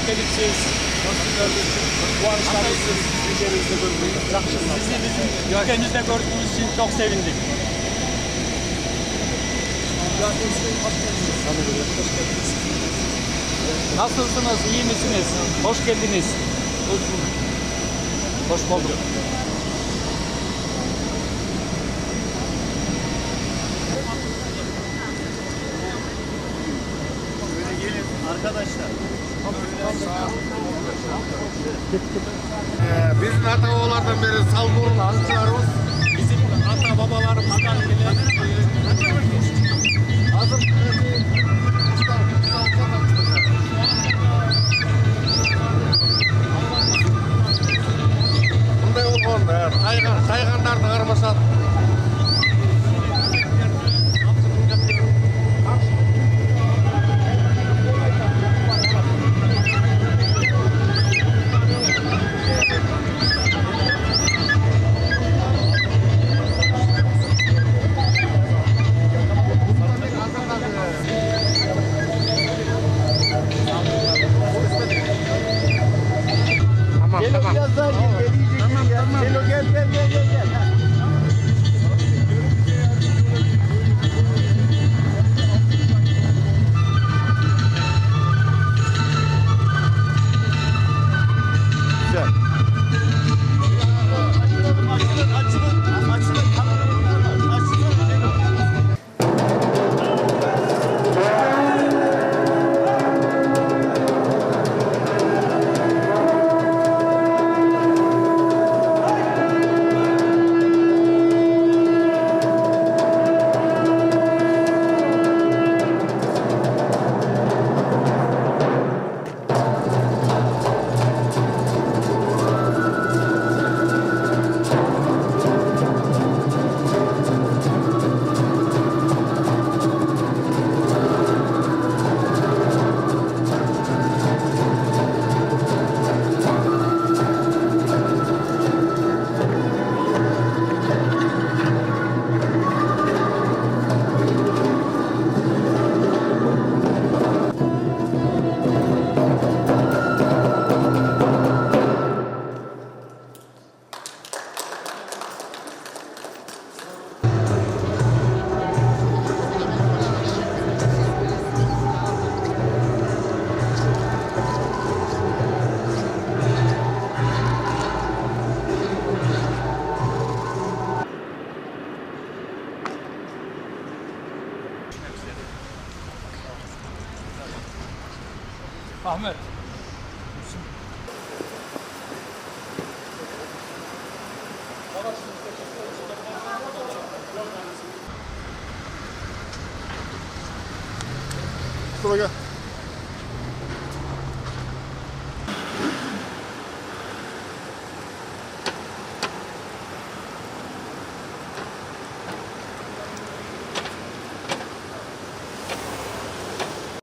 gelip siz bu akşam siz ülkemizde gördüğünüz sizi bizim ülkemizde gördüğümüz için çok sevindik. Nasılsınız? İyi misiniz? Hoş geldiniz. Hoş bulduk. Arkadaşlar. Biz Ataoğullardan beri Salburun anıtlarımız. Bizim ata babalarımızdan gelen Hazır bunday olğan kayganlardı karmaşat. Tamam. Biraz daha gel, tamam. Gel, gel. Güzel. Açılın. Ahmet. Şuraya gel.